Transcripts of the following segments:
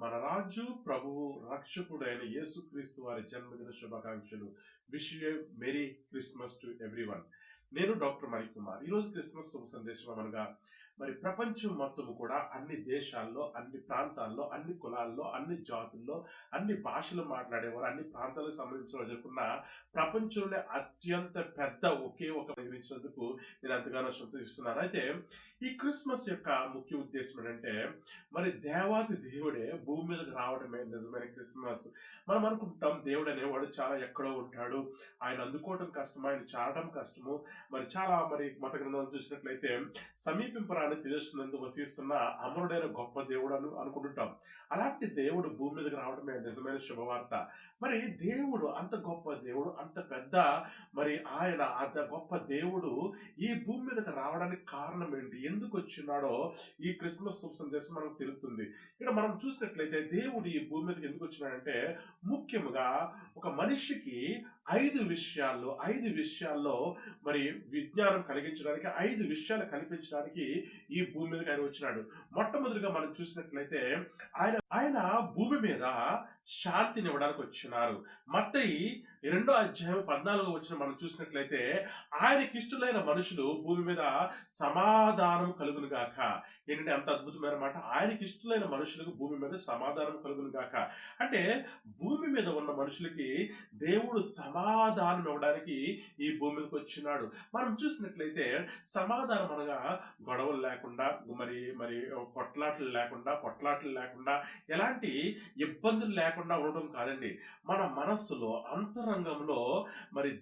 మన రాజు ప్రభువు రక్షకుడైన యేసుక్రీస్తు వారి జన్మదిన శుభాకాంక్షలు. Wish you merry Christmas to everyone. నేను డాక్టర్ మణికుమార్. ఈరోజు క్రిస్మస్ శుభ సందేశం అనగా ప్రపంచం మొత్తము కూడా అన్ని దేశాల్లో, అన్ని ప్రాంతాల్లో, అన్ని కులాల్లో, అన్ని జాతుల్లో, అన్ని భాషలు మాట్లాడేవారు, అన్ని ప్రాంతాలకు సంబంధించిన వారు జరుపుకున్న ప్రపంచంలోనే అత్యంత పెద్ద ఒకే ఒక నిర్మించినందుకు నేను ఎంతగానో సంతోషిస్తున్నాను. అయితే ఈ క్రిస్మస్ యొక్క ముఖ్య ఉద్దేశం ఏంటంటే దేవాది దేవుడే భూమి మీదకి రావడమే నిజమైన క్రిస్మస్. మనం అనుకుంటాం దేవుడు అనేవాడు చాలా ఎక్కడో ఉంటాడు, ఆయన అందుకోవడం కష్టం, ఆయన చాడటం కష్టము. చాలా మత గ్రంథాలు చూసినట్లయితే సమీపింపరాని తేజస్సునందు వసిస్తున్న అమరుడైన గొప్ప దేవుడు అనుకుంటుంటాం. అలాంటి దేవుడు భూమి మీదకి రావడమే నిజమైన శుభవార్త. దేవుడు అంత గొప్ప దేవుడు, అంత పెద్ద ఆయన అంత గొప్ప దేవుడు ఈ భూమి మీదకి రావడానికి కారణం ఏంటి, ఎందుకు వచ్చినాడో ఈ క్రిస్మస్ శుభ సందేశం మనకు తెలుస్తుంది. ఇక్కడ మనం చూసినట్లయితే దేవుడు ఈ భూమి మీదకి ఎందుకు వచ్చినాడంటే ముఖ్యంగా ఒక మనిషికి 5 విషయాల్లో విజ్ఞానం కలిగించడానికి, 5 విషయాలు కల్పించడానికి ఈ భూమి మీదకి ఆయన వచ్చినాడు. మొట్టమొదటిగా మనం చూసినట్లయితే ఆయన భూమి మీద శాంతిని ఇవ్వడానికి వచ్చినారు. మత్తయి 2:14 వచ్చిన మనం చూసినట్లయితే ఆయనకి ఇష్టమైన మనుషులు భూమి మీద సమాధానం కలుగును గాక. ఏంటంటే అంత అద్భుతమైన మాట, ఆయనకి ఇష్టమైన మనుషులకు భూమి మీద సమాధానం కలుగును గాక. అంటే భూమి మీద ఉన్న మనుషులకి దేవుడు సమాధానం ఇవ్వడానికి ఈ భూమి మీదకి వచ్చినాడు. మనం చూసినట్లయితే సమాధానం అనగా గొడవలు లేకుండా, కొట్లాటలు లేకుండా, ఎలాంటి ఇబ్బందులు లేకుండా ఉండడం కాదండి. మన మనస్సులో అంతరంగంలో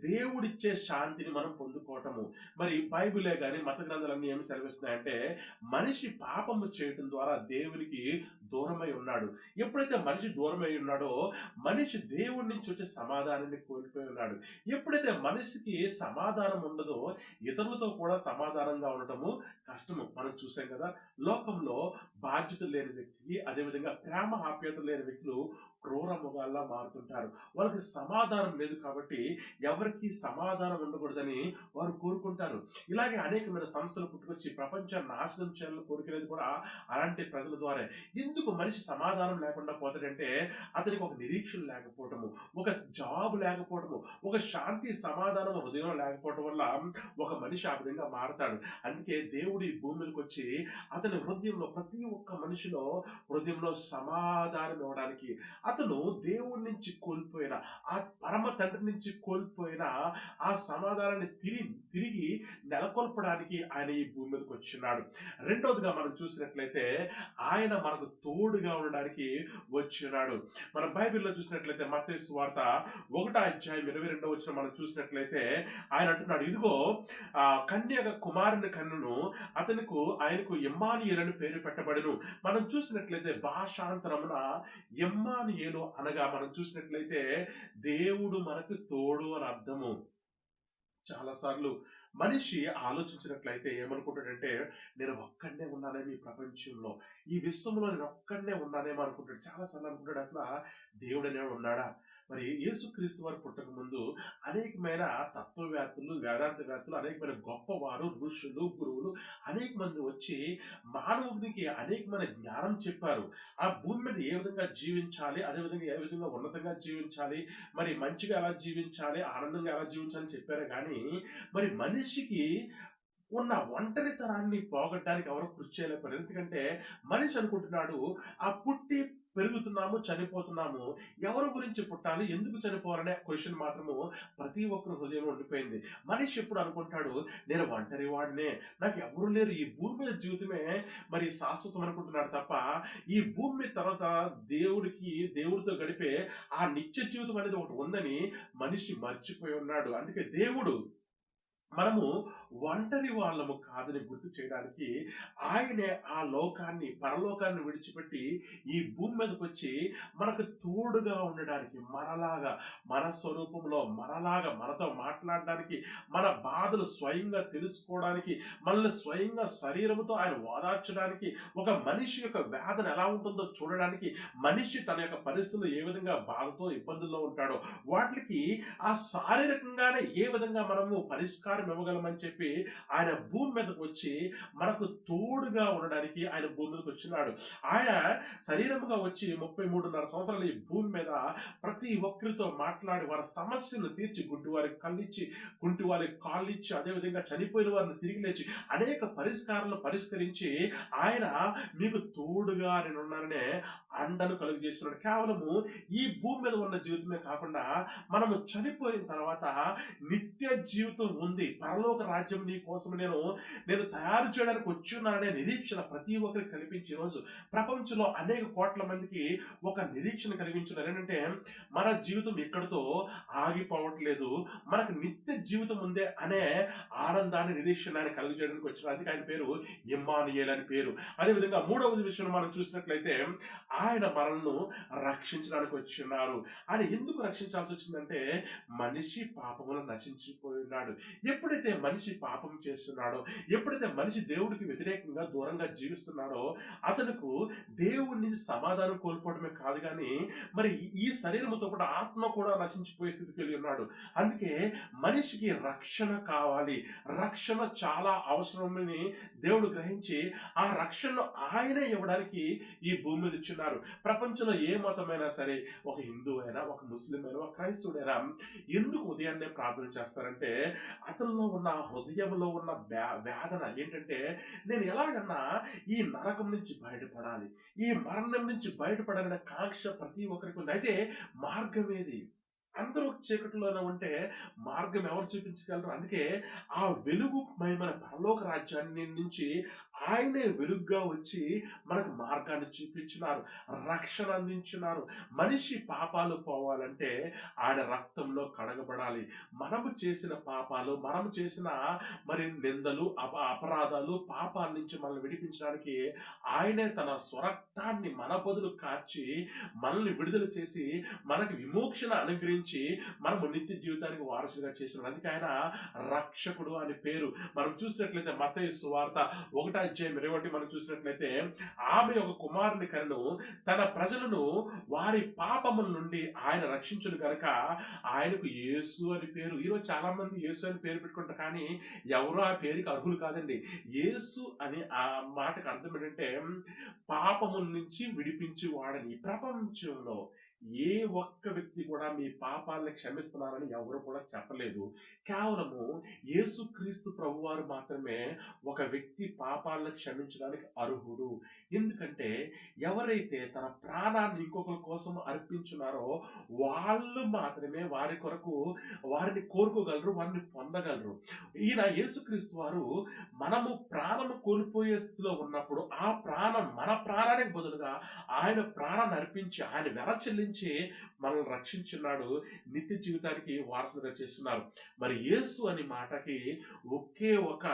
దేవుడిచ్చే శాంతిని మనం పొందుకోవటము. బైబిలే కానీ మత గ్రంథాలన్నీ ఏమి సెలవిస్తున్నాయంటే మనిషి పాపము చేయటం ద్వారా దేవునికి దూరమై ఉన్నాడు. ఎప్పుడైతే మనిషి దూరమై ఉన్నాడో మనిషి దేవుడి నుంచి వచ్చే సమాధానాన్ని కోల్పోయి ఉన్నాడు. ఎప్పుడైతే మనిషికి సమాధానం ఉండదో ఇతరులతో కూడా సమాధానంగా ఉండటము కష్టము. మనం చూసాం కదా, లోకంలో బాధ్యతలు లేని వ్యక్తికి, అదేవిధంగా ప్రేమ ఆప్యాయతలు లేని వ్యక్తులు క్రూర మృగాల్లా మారుతుంటారు. వాళ్ళకి సమాధానం లేదు కాబట్టి ఎవరికి సమాధానం ఉండకూడదని వారు కోరుకుంటారు. ఇలాగే అనేకమైన సంస్థలు పుట్టుకొచ్చి ప్రపంచాన్ని నాశనం చేయాలని కోరుకునేది కూడా అలాంటి ప్రజల ద్వారా. ఎందుకు మనిషి సమాధానం లేకుండా పోతాడంటే అతనికి ఒక నిరీక్షణ లేకపోవటము, ఒక జాబ్ లేకపోవటము, ఒక శాంతి సమాధానం హృదయం లేకపోవటం వల్ల ఒక మనిషి ఆ విధంగా మారతాడు. అందుకే దేవుడు ఈ భూమికి వచ్చి అతని హృదయంలో, ప్రతి ఒక్క మనిషిలో హృదయంలో సమాధానం ఇవ్వడానికి, అతను దేవుడి నుంచి కోల్పోయిన, ఆ పరమ తండ్రి నుంచి కోల్పోయిన ఆ సమాధానాన్ని తిరిగి నెలకొల్పడానికి ఆయన ఈ భూమి మీదకి వచ్చినాడు. రెండవదిగా మనం చూసినట్లయితే ఆయన మనకు తోడుగా ఉండడానికి వచ్చినాడు. మనం బైబిల్లో చూసినట్లయితే మత్తయి సువార్త 1:22 మనం చూసినట్లయితే ఆయన అంటున్నాడు, ఇదిగో కన్యక కుమారుని కన్నును, ఆయనకు ఇమ్మానుయేలు అని పేరు పెట్టబడును. మనం చూసినట్లయితే భాషాంతరమున ఇమ్మానుయేలు అనగా మనం చూసినట్లయితే దేవుడు మనకు తోడు అని అర్థము. చాలాసార్లు మనిషి ఆలోచించినట్లయితే ఏమనుకుంటాడంటే నేను ఒక్కడనే ఉన్నానేమో ఈ ప్రపంచంలో, ఈ విశ్వంలో నేను ఒక్కడనే ఉన్నానేమో అనుకుంటాడు. చాలాసార్లు అనుకుంటాడు అసలు దేవుడు అనేవాడు ఉన్నాడా? యేసుక్రీస్తు వారు పుట్టక ముందు అనేకమైన తత్వవేత్తలు, వేదాంతవేత్తలు, అనేకమైన గొప్పవారు, ఋషులు, గురువులు అనేక మంది వచ్చి మానవునికి అనేకమైన జ్ఞానం చెప్పారు. ఆ భూమి మీద ఏ విధంగా జీవించాలి, అదేవిధంగా ఏ విధంగా ఉన్నతంగా జీవించాలి, మంచిగా ఎలా జీవించాలి, ఆనందంగా ఎలా జీవించాలని చెప్పారు. కానీ మనిషికి ఉన్న ఒంటరితనాన్ని పోగొట్టడానికి ఎవరు కృషి చేయలేకపోయారు. ఎందుకంటే మనిషి అనుకుంటున్నాడు ఆ పుట్టి పెరుగుతున్నాము, చనిపోతున్నాము, ఎవరి గురించి పుట్టాలి, ఎందుకు చనిపోవాలనే క్వశ్చన్ మాత్రము ప్రతి ఒక్కరు హృదయం ఉండిపోయింది. మనిషి ఎప్పుడు అనుకుంటాడు నేను ఒంటరి వాడినే, నాకు ఎవరు లేరు, ఈ భూమి మీద జీవితమే శాశ్వతం అనుకుంటున్నాడు తప్ప ఈ భూమి మీద తర్వాత దేవుడితో గడిపే ఆ నిత్య జీవితం అనేది ఒకటి ఉందని మనిషి మర్చిపోయి ఉన్నాడు. అందుకే దేవుడు మనము ఒంటరి వాళ్ళము కాదని గుర్తు చేయడానికి ఆయనే ఆ పరలోకాన్ని విడిచిపెట్టి ఈ భూమి మీదకి వచ్చి మనకు తోడుగా ఉండడానికి, మన స్వరూపంలో మనతో మాట్లాడడానికి, మన బాధలు స్వయంగా తెలుసుకోవడానికి, మనల్ని స్వయంగా శరీరంతో ఆయన ఓదార్చడానికి, ఒక మనిషి యొక్క వేదన ఎలా ఉంటుందో చూడడానికి, మనిషి తన యొక్క పరిస్థితుల్లో ఏ విధంగా బాధతో ఇబ్బందుల్లో ఉంటాడో వాటికి ఆ శారీరకంగానే ఏ విధంగా మనము పరిష్కారం పరిష్కారం ఇవ్వగలమని చెప్పి ఆయన భూమి మీదకి వచ్చి మనకు తోడుగా ఉండడానికి ఆయన భూమి మీదకి వచ్చినాడు. ఆయన శరీరముగా వచ్చి 33.5 సంవత్సరాలు ఈ భూమి మీద ప్రతి ఒక్కరితో మాట్లాడి వారి సమస్యలను తీర్చి, గుడ్డి వారికి కళ్ళిచ్చి, కుంటి వారికి కాళ్ళు ఇచ్చి, అదేవిధంగా చనిపోయిన వారిని తిరిగి లేచి అనేక పరిష్కారాలను పరిష్కరించి ఆయన మీకు తోడుగా నేనున్నాననే అండను కలుగు చేస్తున్నాడు. కేవలము ఈ భూమి మీద ఉన్న జీవితమే కాకుండా మనము చనిపోయిన తర్వాత నిత్య జీవితం ఉంది, పరలోక రాజ్యం నీ కోసం నేను తయారు చేయడానికి వచ్చున్నాననే నిరీక్షణ ప్రతి ఒక్కరికి కల్పించి ఈరోజు ప్రపంచంలో అనేక కోట్ల మందికి ఒక నిరీక్షణ కలిగించున్నారు. ఏంటంటే మన జీవితం ఎక్కడితో ఆగిపోవట్లేదు, మనకు నిత్య జీవితం ఉందే అనే ఆనందాన్ని, నిరీక్షణాన్ని కలిగజేయడానికి వచ్చిన, అందుకే ఆయన పేరు ఇమ్మానుయేల్ అని పేరు. అదేవిధంగా మూడవది విషయం మనం చూసినట్లయితే ఆయన మనల్ని రక్షించడానికి వచ్చిన్నారు. ఆయన ఎందుకు రక్షించాల్సి వచ్చిందంటే మనిషి పాపములను నశించిపోయినాడు. ఎప్పుడైతే మనిషి పాపం చేస్తున్నాడో, ఎప్పుడైతే మనిషి దేవుడికి వ్యతిరేకంగా దూరంగా జీవిస్తున్నాడో అతనుకు దేవుడి నుంచి సమాధానం కోల్పోవడమే కాదు కానీ మరి ఈ శరీరంతో పాటు ఆత్మ కూడా నశించిపోయే స్థితికి వెళ్ళి ఉన్నాడు. అందుకే మనిషికి రక్షణ కావాలి, రక్షణ చాలా అవసరమని దేవుడు గ్రహించి ఆ రక్షణను ఆయనే ఇవ్వడానికి ఈ భూమి మీద ఇచ్చున్నారు. ప్రపంచంలో ఏ మతమైనా సరే, ఒక హిందూ అయినా, ఒక ముస్లిం అయినా, ఒక క్రైస్తవుడైనా ఎందుకు ఉదయాన్నే ప్రార్థన చేస్తారంటే అతనిలో ఉన్న హృదయంలో ఉన్న వేదన ఏంటంటే నేను ఎలాగన్నా ఈ నరకం నుంచి బయటపడాలి, ఈ మరణం నుంచి బయటపడాలనే కాంక్ష ప్రతి ఒక్కరికి ఉంది. అయితే మార్గం ఏది? అందరూ చీకటిలోనే ఉంటే మార్గం ఎవరు చూపించగలరు? అందుకే ఆ వెలుగు మన పరలోక రాజ్యాన్ని నుంచి ఆయనే వెలుగుగా వచ్చి మనకు మార్గాన్ని చూపించినారు, రక్షణ అందించినారు. మనిషి పాపాలు పోవాలంటే ఆయన రక్తంలో కడగబడాలి. మనము చేసిన పాపాలు, మనము చేసిన మరి నిందలు, అపరాధాలు, పాపాల నుంచి మనల్ని విడిపించడానికి ఆయనే తన స్వరక్తాన్ని మన బదులు కార్చి మనల్ని విడుదల చేసి మనకు విమోక్షణ అనుగ్రహించి మనము నిత్య జీవితానికి వారసుగా చేసిన, అందుకే ఆయన రక్షకుడు అని పేరు. మనం చూసినట్లయితే మత్తయి సువార్త 1:20 మనం చూసినట్లయితే ఆమె ఒక కుమారుని కనెను, తన ప్రజలను వారి పాపముల నుండి ఆయన రక్షించును గనక ఆయనకు యేసు అని పేరు. ఈరోజు చాలా మంది యేసు అని పేరు పెట్టుకుంటారు కానీ ఎవరు ఆ పేరుకి అర్హులు కాదండి. యేసు అని ఆ మాటకు అర్థం ఏంటంటే పాపముల నుంచి విడిపించి వాడని. ప్రపంచంలో ఏ ఒక్క వ్యక్తి కూడా మీ పాపాలని క్షమిస్తున్నారని ఎవరు కూడా చెప్పలేదు. కేవలము యేసుక్రీస్తు ప్రభువారు మాత్రమే ఒక వ్యక్తి పాపాలను క్షమించడానికి అర్హుడు. ఎందుకంటే ఎవరైతే తన ప్రాణాన్ని ఇంకొకరి కోసం అర్పించున్నారో వాళ్ళు మాత్రమే వారి కొరకు వారిని కోరుకోగలరు, వారిని పొందగలరు. ఈయన యేసుక్రీస్తు వారు మనము ప్రాణము కోల్పోయే స్థితిలో ఉన్నప్పుడు ఆ ప్రాణం, మన ప్రాణానికి బదులుగా ఆయన ప్రాణాన్ని అర్పించి ఆయన వెల చెల్లించి మనల్ని రక్షించున్నాడు, నిత్య జీవితానికి వారసుగా చేస్తున్నారు. మరి యేసు అనే మాటకి ఒకే ఒక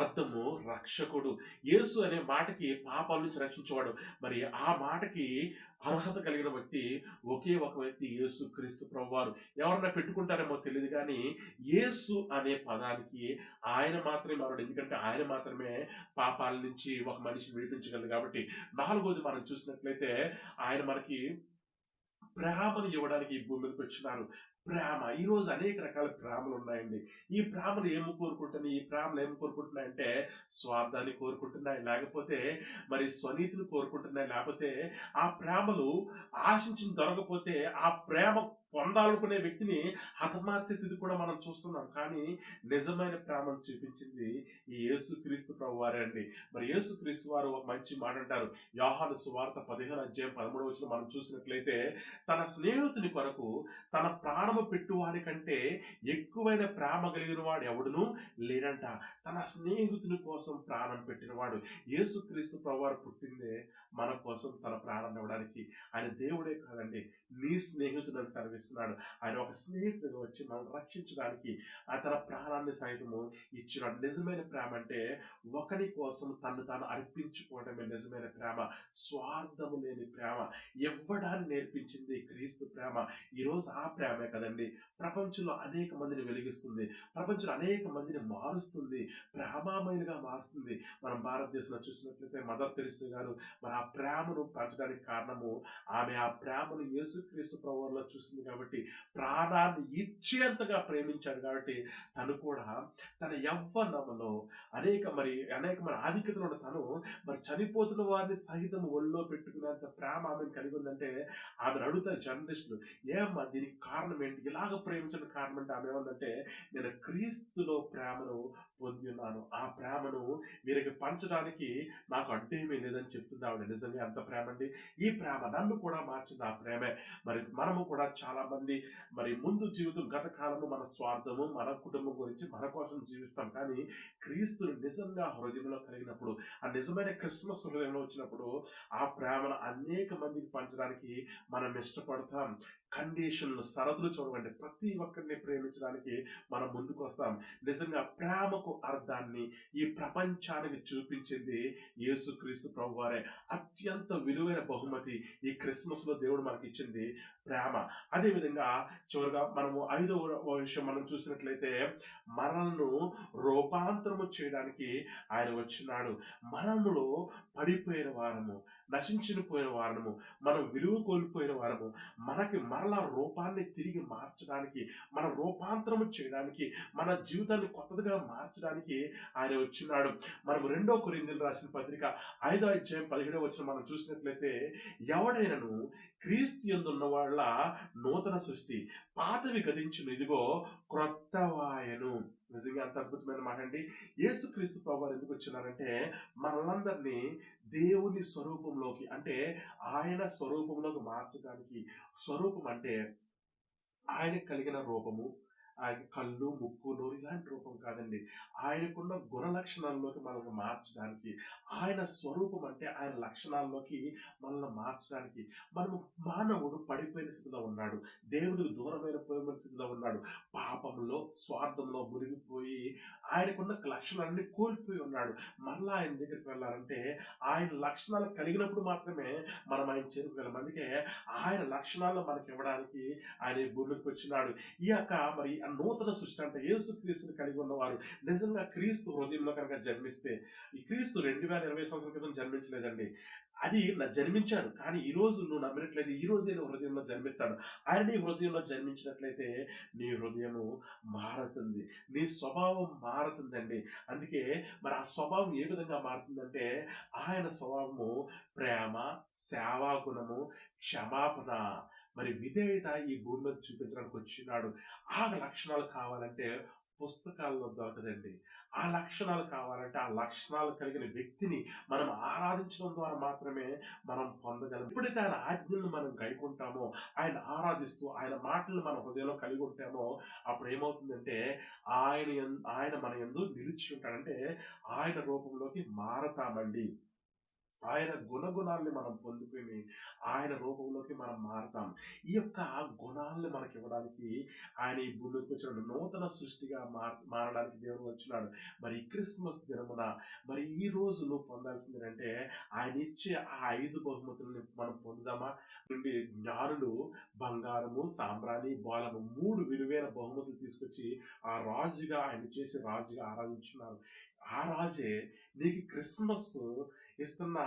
అర్థము రక్షకుడు. యేసు అనే మాటకి పాపాల నుంచి రక్షించేవాడు. మరి ఆ మాటకి అర్హత కలిగిన వ్యక్తి ఒకే ఒక వ్యక్తి, యేసు క్రీస్తు ప్రభువారు. ఎవరన్నా పెట్టుకుంటారేమో తెలియదు కానీ యేసు అనే పదానికి ఆయన మాత్రమే మారాడు. ఎందుకంటే ఆయన మాత్రమే పాపాల నుంచి ఒక మనిషిని విడిపించగలడు కాబట్టి. నాలుగోది మనం చూసినట్లయితే ఆయన మనకి ప్రేమను ఇవ్వడానికి ఈ భూమి మీదకి వచ్చినారు. ప్రేమ, ఈరోజు అనేక రకాల ప్రేమలు ఉన్నాయండి. ఈ ప్రేమలు ఏమి కోరుకుంటున్నాయి? ఈ ప్రేమలు ఏమి కోరుకుంటున్నాయంటే స్వార్థాన్ని కోరుకుంటున్నాయి, లేకపోతే మరి స్వనీతిని కోరుకుంటున్నాయి, లేకపోతే ఆ ప్రేమలు ఆశించిన దొరకపోతే ఆ ప్రేమ పొందాలనుకునే వ్యక్తిని హతమార్చే స్థితి కూడా మనం చూస్తున్నాం. కానీ నిజమైన ప్రేమను చూపించింది ఈ యేసుక్రీస్తు ప్రభువారే అండి. మరి యేసుక్రీస్తు వారు ఒక మంచి మాట అంటారు. యోహాను సువార్త 15:13 మనం చూసినట్లయితే తన స్నేహితుని కొరకు తన ప్రాణము పెట్టువాని కంటే ఎక్కువైన ప్రేమ కలిగిన వాడు ఎవడును లేనంట. తన స్నేహితుని కోసం ప్రాణం పెట్టినవాడు. యేసుక్రీస్తు ప్రభువారు పుట్టిందే మన కోసం తన ప్రాణం ఇవ్వడానికి. ఆయన దేవుడే కాదండి, నీ స్నేహితులను సర్విస్తున్నాడు. ఆయన ఒక స్నేహితుడిగా వచ్చి మనల్ని రక్షించడానికి ఆయన తన ప్రాణాన్ని సైతము ఇచ్చినాడు. నిజమైన ప్రేమ అంటే ఒకరి కోసం తను తాను అర్పించుకోవడమే నిజమైన ప్రేమ. స్వార్థము లేని ప్రేమ, ఇవ్వడాన్ని నేర్పించింది క్రీస్తు ప్రేమ. ఈరోజు ఆ ప్రేమే కదండి ప్రపంచంలో అనేక మందిని వెలిగిస్తుంది, ప్రపంచంలో అనేక మందిని మారుస్తుంది, ప్రేమామయులుగా మారుస్తుంది. మనం భారతదేశంలో చూసినట్లయితే మదర్ తెరెసా గారు మరి ఆ ప్రేమను పంచడానికి కారణము ఆమె ఆ ప్రేమను యేసుక్రీస్తు ప్రభువులో చూసింది కాబట్టి కాబట్టి ప్రాణాన్ని ఇచ్చేంతగా ప్రేమించాడు కాబట్టి తను కూడా తన యవ్వనములో అనేకమైన ఆధిక్యతలో ఉన్న తను మరి చనిపోతున్న వారిని సహితం ఒళ్ళో పెట్టుకునేంత ప్రేమ ఆమెను కలిగి ఉందంటే ఆమెను అడుగుతారు జర్నలిస్టులు, ఏమ్మా దీనికి కారణం ఏంటి, ఇలాగ ప్రేమించిన కారణం అంటే ఆమె ఏమందంటే, నేను క్రీస్తులో ప్రేమను పొంది ఉన్నాను, ఆ ప్రేమను వీరికి పంచడానికి నాకు అడ్డేమీ లేదని చెప్తుంది ఆవిడ. నిజంగా ఎంత ప్రేమ అండి! ఈ ప్రేమ నన్ను కూడా మార్చింది ఆ ప్రేమే. మరి మనము కూడా చాలా మంది మరి ముందు జీవితం గత కాలము మన స్వార్థము మన కుటుంబం గురించి మన కోసం జీవిస్తాం, కానీ క్రీస్తుని నిజంగా హృదయంలో కలిగినప్పుడు, ఆ నిజమైన క్రిస్మస్ హృదయంలో వచ్చినప్పుడు ఆ ప్రేమను అనేక మందికి పంచడానికి మనం ఇష్టపడతాం. కండిషన్లు షరతులు చూడకండి, ప్రతి ఒక్కరిని ప్రేమించడానికి మనం ముందుకు వస్తాం. నిజంగా ప్రేమకు అర్థాన్ని ఈ ప్రపంచానికి చూపించింది యేసుక్రీస్తు ప్రభువారే. అత్యంత విలువైన బహుమతి ఈ క్రిస్మస్ లో దేవుడు మనకి ఇచ్చింది ప్రేమ. అదేవిధంగా చివరిగా మనము 5వ విషయం మనం చూసినట్లయితే, మనల్ని రూపాంతరము చేయడానికి ఆయన వచ్చినాడు. మనములో పడిపోయిన వారము, నశించిన పోయిన వారము, మనం విలువ కోల్పోయిన వారము, మనకి మరలా రూపాన్ని తిరిగి మార్చడానికి, మన రూపాంతరము చేయడానికి, మన జీవితాన్ని కొత్తగా మార్చడానికి ఆయన వచ్చినాడు. మనం 2 కొరింథీయులకు రాసిన పత్రిక 5వ అధ్యాయం 17వ వచనం మనం చూసినట్లయితే, ఎవడైనను క్రీస్తు యందున్న వాళ్ళ నూతన సృష్టి, పాతవి గతించిన, ఇదిగో క్రొత్తవాయను. నిజంగా అంత అద్భుతమైన మాట అండి. యేసుక్రీస్తు ప్రభువారు ఎందుకు వచ్చినారంటే, మనలందరినీ దేవుని స్వరూపంలోకి, అంటే ఆయన స్వరూపంలోకి మార్చడానికి. స్వరూపం అంటే ఆయనకు కలిగిన రూపము, ఆయన కళ్ళు, ముక్కు, నోరు ఇలాంటి రూపం కాదండి. ఆయనకున్న గుణ లక్షణాల్లోకి మనల్ని మార్చడానికి, ఆయన స్వరూపం అంటే ఆయన లక్షణాల్లోకి మనల్ని మార్చడానికి. మానవుడు పడిపోయిన స్థితిలో ఉన్నాడు, దేవుడికి దూరమైన పోయిన స్థితిలో ఉన్నాడు, పాపంలో స్వార్థంలో మునిగిపోయి ఆయనకున్న లక్షణాలన్నీ కోల్పోయి ఉన్నాడు. మరలా ఆయన దగ్గరికి వెళ్ళాలంటే ఆయన లక్షణాలు కలిగినప్పుడు మాత్రమే మనం ఆయన చేరుకోగలం. అందుకే ఆయన లక్షణాలు మనకి ఇవ్వడానికి ఆయన ఈ భూమికి వచ్చినాడు. ఈ యొక్క మరి నూతన సృష్టి అంటే యేసుక్రీస్తుని కలిగి ఉన్నవారు నిజంగా క్రీస్తు హృదయంలో కనుక జన్మిస్తే, ఈ క్రీస్తు 2020 సంవత్సరాల క్రితం జన్మించలేదండి, అది జన్మించాడు. కానీ ఈ రోజు నువ్వు నమ్మినట్లయితే ఈ రోజే నువ్వు హృదయంలో జన్మిస్తాడు. ఆయన నీ హృదయంలో జన్మించినట్లయితే నీ హృదయము మారుతుంది, నీ స్వభావం మారుతుందండి. అందుకే మరి ఆ స్వభావం ఏ విధంగా మారుతుందంటే, ఆయన స్వభావము ప్రేమ, సేవా గుణము, క్షమాపణ, మరి విధేయత ఈ భూమి మీద చూపించడానికి వచ్చినాడు. ఆ లక్షణాలు కావాలంటే పుస్తకాల్లో దొరకదండి. ఆ లక్షణాలు కావాలంటే ఆ లక్షణాలు కలిగిన వ్యక్తిని మనం ఆరాధించడం ద్వారా మాత్రమే మనం పొందగలం. ఎప్పుడైతే ఆయన ఆజ్ఞలను మనం గైకుంటామో, ఆయన ఆరాధిస్తూ ఆయన మాటలను మన హృదయంలో కలిగి ఉంటామో, అప్పుడు ఏమవుతుందంటే ఆయన మన యందు నిలిచి ఉంటాడంటే ఆయన రూపంలోకి మారతామండి. ఆయన గుణగుణాలని మనం పొందుకొని ఆయన రూపంలోకి మనం మారుతాం. ఈ యొక్క గుణాలను మనకి ఇవ్వడానికి ఆయన ఈ భూమికి వచ్చినాడు, నూతన సృష్టిగా మారడానికి దేవుడు వచ్చినాడు. మరి ఈ క్రిస్మస్ దినమున మరి ఈ రోజు నువ్వు పొందాల్సింది అంటే, ఆయన ఇచ్చే ఆ 5 బహుమతులని మనం పొందుదామా? నుండి జ్ఞానులు బంగారము, సాంబ్రాణి, బోళము 3 విలువైన బహుమతులు తీసుకొచ్చి ఆ రాజుగా ఆయన చేసి రాజుగా ఆరాధించున్నారు. ఆ రాజే నీకు క్రిస్మస్ ఇస్తున్న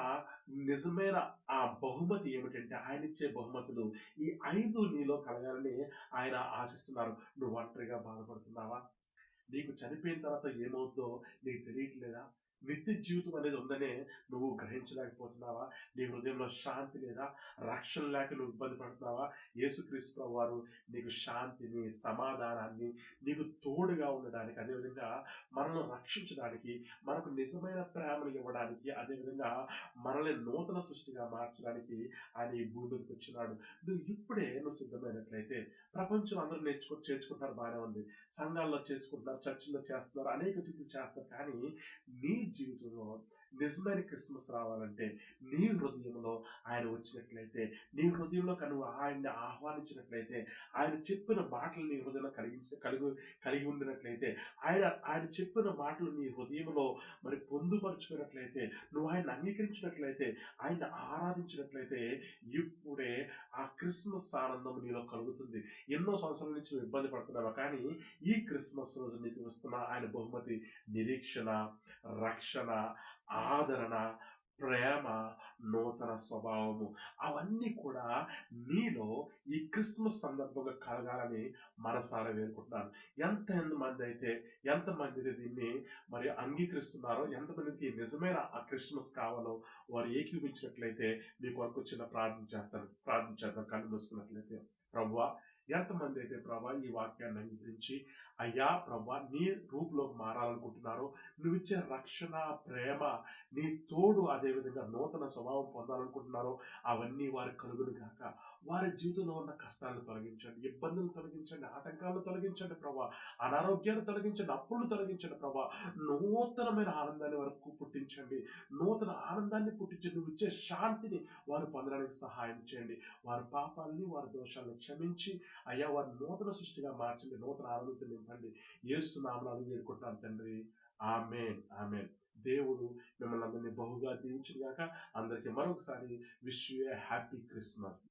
నిజమైన ఆ బహుమతి ఏమిటంటే, ఆయన ఇచ్చే బహుమతులు ఈ 5 నీలో కలగాలని ఆయన ఆశిస్తున్నారు. నువ్వు ఒంటరిగా బాధపడుతున్నావా? నీకు చనిపోయిన తర్వాత ఏమవుతుందో నీకు తెలియట్లేదా? నిత్య జీవితం అనేది ఉందనే నువ్వు గ్రహించలేకపోతున్నావా? నీ హృదయంలో శాంతి లేదా? రక్షణ లేక నువ్వు ఇబ్బంది పడుతున్నావా? యేసుక్రీస్తు ప్రభువారు నీకు శాంతిని, సమాధానాన్ని, నీకు తోడుగా ఉండడానికి, అదేవిధంగా మనల్ని రక్షించడానికి, మనకు నిజమైన ప్రేమను ఇవ్వడానికి, అదేవిధంగా మనల్ని నూతన సృష్టిగా మార్చడానికి ఆయన ఈ భూమికి వచ్చినాడు. నువ్వు సిద్ధమైనట్లయితే, ప్రపంచంలో అందరూ చేర్చుకుంటారు, బాగానే ఉంది, సంఘాల్లో చేసుకుంటున్నారు, చర్చిల్లో చేస్తున్నారు, అనేక చుట్టూ చేస్తారు. కానీ నీ జీవితంలో నిజమైన క్రిస్మస్ రావాలంటే నీ హృదయంలో ఆయన వచ్చినట్లయితే, నీ హృదయంలో నువ్వు ఆయన్ని ఆహ్వానించినట్లయితే, ఆయన చెప్పిన మాటలు నీ హృదయంలో కలిగి ఉండినట్లయితే, ఆయన చెప్పిన మాటలు నీ హృదయంలో మరి పొందుపరుచుకున్నట్లయితే, నువ్వు ఆయన అంగీకరించినట్లయితే, ఆయన ఆరాధించినట్లయితే, ఇప్పుడే ఆ క్రిస్మస్ ఆనందం నీలో కలుగుతుంది. ఎన్నో సంవత్సరాల నుంచి నువ్వు ఇబ్బంది పడుతున్నావా? కానీ ఈ క్రిస్మస్ రోజు నీకు వస్తున్న ఆయన బహుమతి నిరీక్షణ, రక్షణ, ఆదరణ, ప్రేమ, నూతన స్వభావము, అవన్నీ కూడా నీలో ఈ క్రిస్మస్ సందర్భంగా కలగాలని మనసారా వేడుకుంటున్నాను. ఎంతమంది అయితే దీన్ని మరి అంగీకరిస్తున్నారో, ఎంతమందికి నిజమైన ఆ క్రిస్మస్ కావాలో వారు ఏకీభించినట్లయితే మీ కొరకు చిన్న ప్రార్థన చేద్దాం. కళ్ళు మూసుకున్నట్లయితే. ప్రభువా, ఎంతమంది అయితే ప్రభా ఈ వాక్యాన్ని అంగీకరించి అయ్యా ప్రభా నీ రూపులోకి మారాలనుకుంటున్నారో, నువ్వు ఇచ్చే రక్షణ, ప్రేమ, నీ తోడు, అదేవిధంగా నూతన స్వభావం పొందాలనుకుంటున్నారో అవన్నీ వారి కలుగును గాక. వారి జీవితంలో ఉన్న కష్టాలను తొలగించండి, ఇబ్బందులు తొలగించండి, ఆటంకాలను తొలగించండి ప్రభా, అనారోగ్యాన్ని తొలగించండి, అప్పులను తొలగించండి ప్రభా. నూతనమైన ఆనందాన్ని వరకు పుట్టించండి, నూతన ఆనందాన్ని పుట్టించి నువ్వు ఇచ్చే శాంతిని వారు పొందడానికి సహాయం చేయండి. వారి పాపాలని, వారి దోషాలను క్షమించి అయ్యా వారి నూతన సృష్టిగా మార్చండి, నూతన ఆనందంతో నింపండి. యేసు నామమున వేడుకుంటున్నాను తండ్రి. ఆమేన్, ఆమేన్. దేవుడు మిమ్మల్ని అందరినీ బహుగా దీవించును గాక. అందరికీ మరొకసారి wish you A happy Christmas.